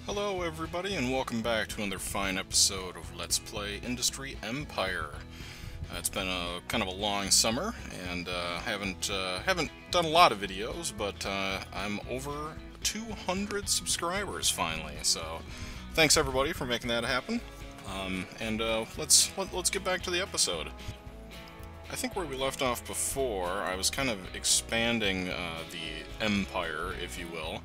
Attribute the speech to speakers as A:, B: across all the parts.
A: Hello everybody and welcome back to another fine episode of Let's Play Industry Empire. It's been a kind of a long summer and haven't done a lot of videos, but I'm over 200 subscribers finally, so thanks everybody for making that happen. Let's get back to the episode. I think where we left off before, I was kind of expanding the empire, if you will.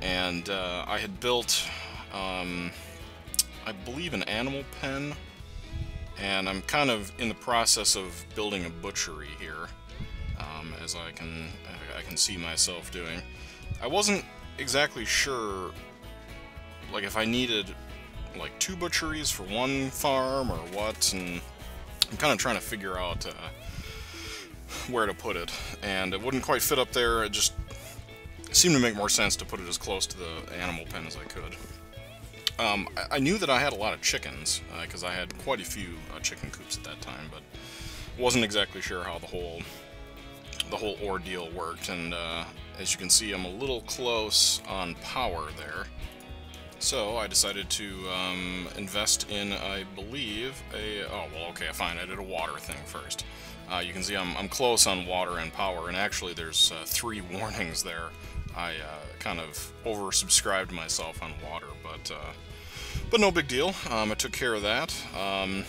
A: And I had built, I believe, an animal pen, and I'm kind of in the process of building a butchery here, as I can see myself doing. I wasn't exactly sure, like, if I needed, like, 2 butcheries for one farm or what, and I'm kind of trying to figure out where to put it, and it wouldn't quite fit up there. It just seemed to make more sense to put it as close to the animal pen as I could. I knew that I had a lot of chickens, because I had quite a few chicken coops at that time, but wasn't exactly sure how the whole ordeal worked, and as you can see, I'm a little close on power there. So I decided to invest in, I believe, fine, I did a water thing first. You can see I'm close on water and power, and actually there's 3 warnings there. I kind of oversubscribed myself on water, but no big deal. I took care of that. I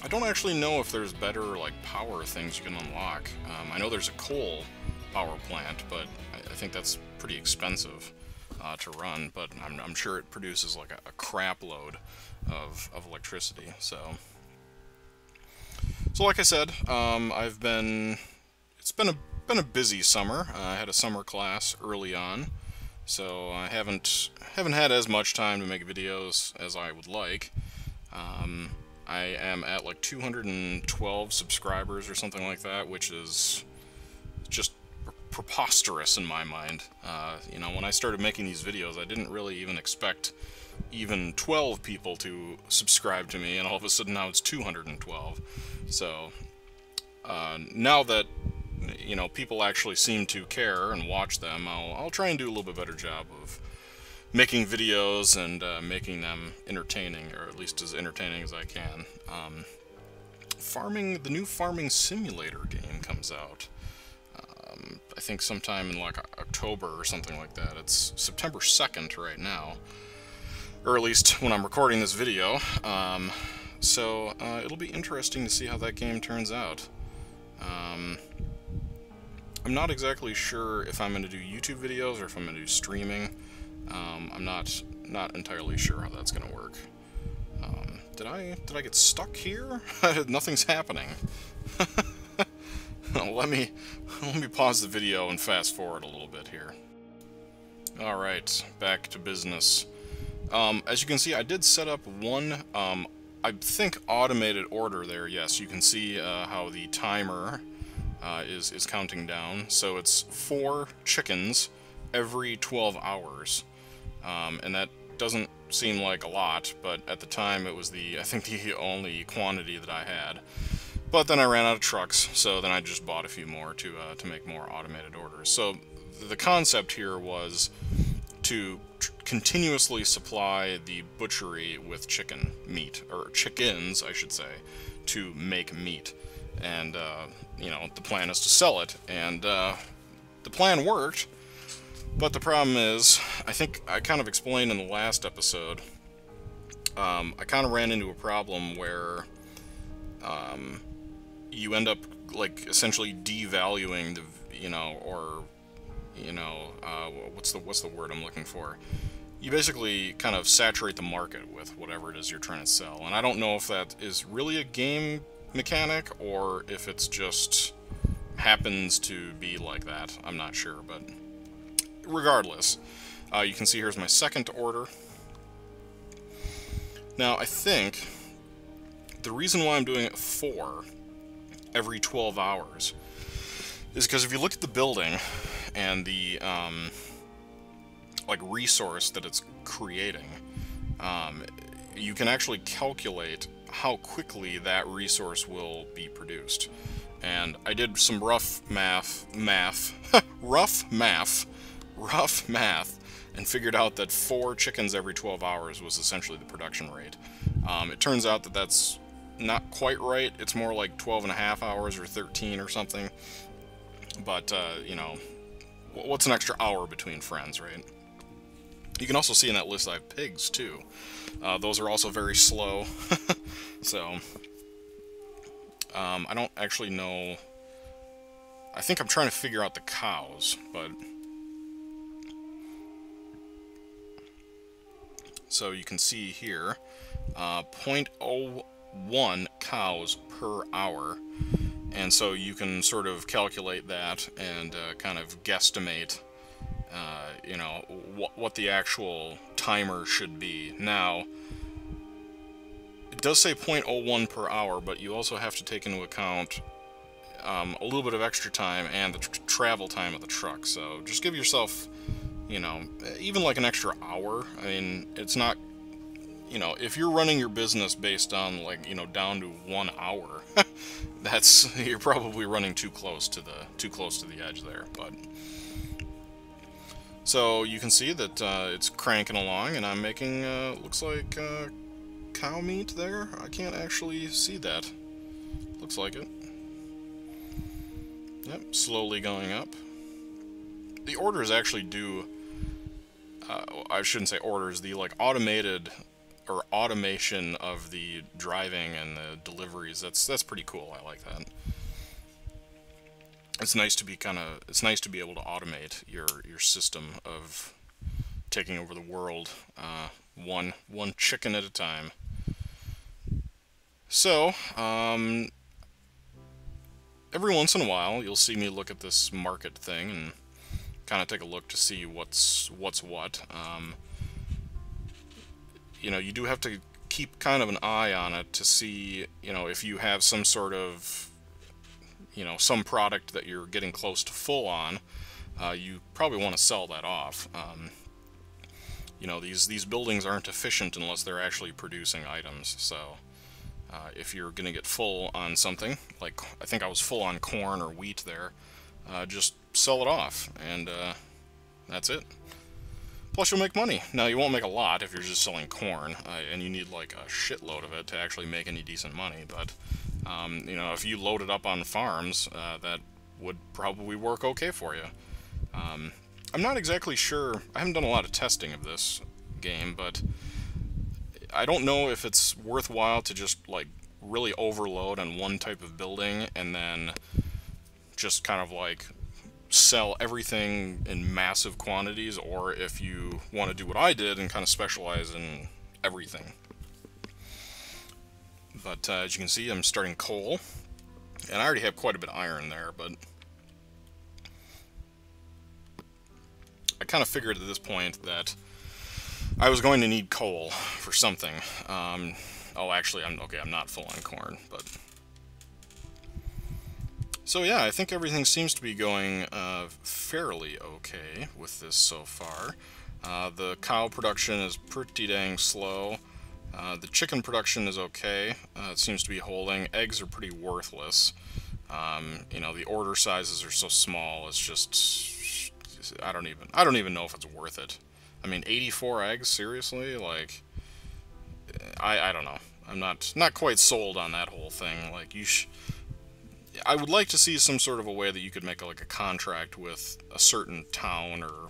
A: don't actually know if there's better, like, power things you can unlock. I know there's a coal power plant, but I think that's pretty expensive to run, but I'm sure it produces, like, a crap load of electricity, so like I said, it's been a busy summer. I had a summer class early on, so I haven't had as much time to make videos as I would like. I am at like 212 subscribers or something like that, which is just preposterous in my mind. You know, when I started making these videos, I didn't really even expect even 12 people to subscribe to me, and all of a sudden now it's 212. So now that, you know, people actually seem to care and watch them, I'll try and do a little bit better job of making videos and making them entertaining, or at least as entertaining as I can. The new Farming Simulator game comes out. I think sometime in like October or something like that. It's September 2nd right now, or at least when I'm recording this video. So it'll be interesting to see how that game turns out. I'm not exactly sure if I'm going to do YouTube videos or if I'm going to do streaming. I'm not entirely sure how that's going to work. Did I get stuck here? Nothing's happening. Let me pause the video and fast forward a little bit here. All right, back to business. As you can see, I did set up one, I think, automated order there. Yes, you can see how the timer is counting down. So it's 4 chickens every 12 hours. And that doesn't seem like a lot, but at the time it was I think the only quantity that I had. But then I ran out of trucks, so then I just bought a few more to make more automated orders. So the concept here was to continuously supply the butchery with chicken meat, or chickens, I should say, to make meat. And, you know, the plan is to sell it, and the plan worked, but the problem is, I think I kind of explained in the last episode, I kind of ran into a problem where you end up, like, essentially devaluing the, you know, or, you know, what's the word I'm looking for? You basically kind of saturate the market with whatever it is you're trying to sell. And I don't know if that is really a game mechanic or if it's just happens to be like that. I'm not sure, but regardless, you can see here's my second order. Now, I think the reason why I'm doing it 4 every 12 hours is because if you look at the building and the like resource that it's creating, you can actually calculate how quickly that resource will be produced. And I did some rough math, and figured out that 4 chickens every 12 hours was essentially the production rate. It turns out that that's not quite right. It's more like 12 and a half hours or 13 or something. But, you know, what's an extra hour between friends, right? You can also see in that list I have pigs, too. Those are also very slow. So, I don't actually know. I think I'm trying to figure out the cows, but... So you can see here, 0.01 cows per hour. And so you can sort of calculate that and kind of guesstimate, you know, what the actual timer should be. Now, it does say 0.01 per hour, but you also have to take into account a little bit of extra time and the travel time of the truck. So just give yourself, you know, even like an extra hour. I mean, it's not, you know, if you're running your business based on, like, you know, down to 1 hour, you're probably running too close to the edge there. But so you can see that it's cranking along, and I'm making looks like cow meat there. I can't actually see that. Looks like it. Yep, slowly going up. The orders actually do. I shouldn't say orders. The like automated or automation of the driving and the deliveries. That's pretty cool. I like that. It's nice to be able to automate your system of taking over the world, one chicken at a time. So, every once in a while, you'll see me look at this market thing and kind of take a look to see what's what. You know, you do have to keep kind of an eye on it to see, you know, if you have some sort of, you know, some product that you're getting close to full on, you probably want to sell that off. You know, these buildings aren't efficient unless they're actually producing items, so if you're going to get full on something, like I think I was full on corn or wheat there, just sell it off, and that's it. Plus you'll make money. Now you won't make a lot if you're just selling corn, and you need like a shitload of it to actually make any decent money, but you know, if you load it up on farms, that would probably work okay for you. I'm not exactly sure. I haven't done a lot of testing of this game, but I don't know if it's worthwhile to just like really overload on one type of building and then just kind of like sell everything in massive quantities, or if you want to do what I did and kind of specialize in everything. But as you can see, I'm starting coal, and I already have quite a bit of iron there, but I kind of figured at this point that I was going to need coal for something. Oh, actually, I'm not full on corn, but so yeah, I think everything seems to be going fairly okay with this so far. The cow production is pretty dang slow. The chicken production is okay. It seems to be holding. Eggs are pretty worthless. You know, the order sizes are so small. It's just I don't even know if it's worth it. I mean, 84 eggs, seriously? Like, I don't know. I'm not quite sold on that whole thing. Like, I would like to see some sort of a way that you could make like a contract with a certain town or,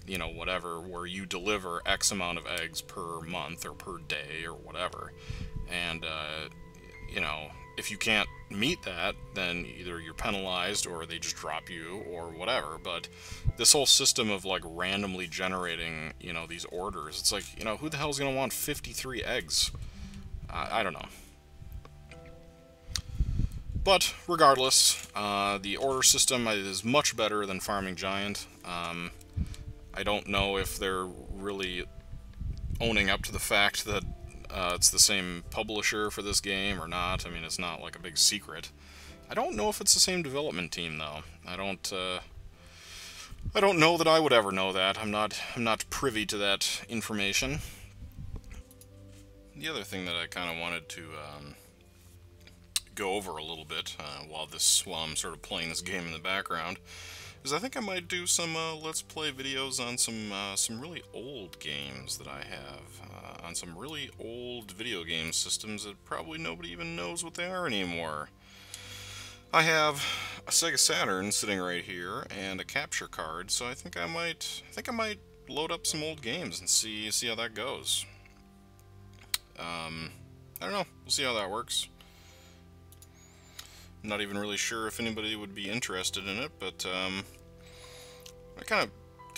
A: you know, whatever, where you deliver X amount of eggs per month or per day or whatever. And, you know, if you can't meet that, then either you're penalized or they just drop you or whatever. But this whole system of like randomly generating, you know, these orders, it's like, you know, who the hell's going to want 53 eggs? I don't know. But regardless, the order system is much better than Farming Giant. I don't know if they're really owning up to the fact that it's the same publisher for this game or not. I mean, it's not like a big secret. I don't know if it's the same development team though. I don't know that I would ever know that. I'm not privy to that information. The other thing that I kind of wanted to go over a little bit while I'm sort of playing this game in the background is I think I might do some Let's Play videos on some really old games that I have, on some really old video game systems that probably nobody even knows what they are anymore. I have a Sega Saturn sitting right here and a capture card, so I think I might load up some old games and see how that goes. I don't know. We'll see how that works. I'm not even really sure if anybody would be interested in it, but it kind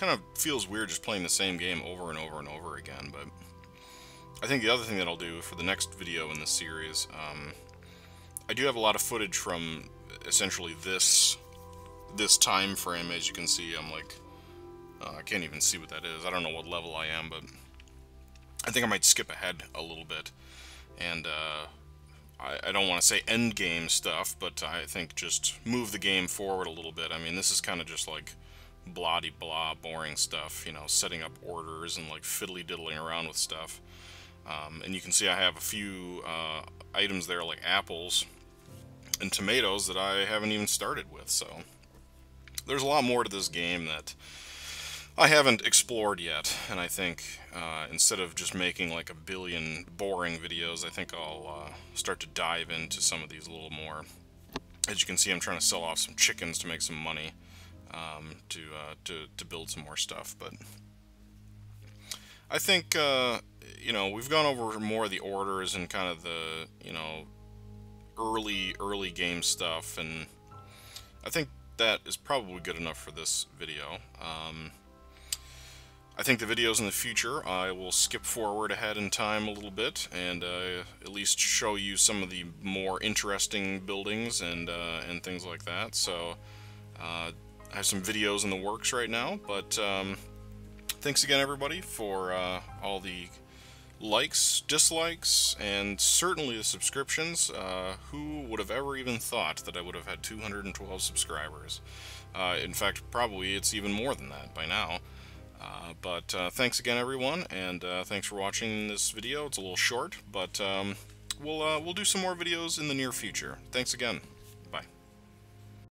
A: of feels weird just playing the same game over and over and over again. But I think the other thing that I'll do for the next video in this series, I do have a lot of footage from essentially this time frame. As you can see, I'm like, I can't even see what that is. I don't know what level I am, but I think I might skip ahead a little bit, and I don't want to say end game stuff, but I think just move the game forward a little bit. I mean, this is kind of just like blah-de-blah, boring stuff, you know, setting up orders and like fiddly-diddling around with stuff. And you can see I have a few items there like apples and tomatoes that I haven't even started with, so there's a lot more to this game that I haven't explored yet, and I think instead of just making like a billion boring videos, I think I'll start to dive into some of these a little more. As you can see, I'm trying to sell off some chickens to make some money, to build some more stuff. But I think you know, we've gone over more of the orders and kind of the, you know, early game stuff, and I think that is probably good enough for this video. I think the videos in the future, I will skip forward ahead in time a little bit and at least show you some of the more interesting buildings and things like that. So I have some videos in the works right now, but thanks again everybody for all the likes, dislikes, and certainly the subscriptions. Who would have ever even thought that I would have had 212 subscribers? In fact, probably it's even more than that by now. But thanks again everyone, and thanks for watching this video. It's a little short, but we'll do some more videos in the near future. Thanks again.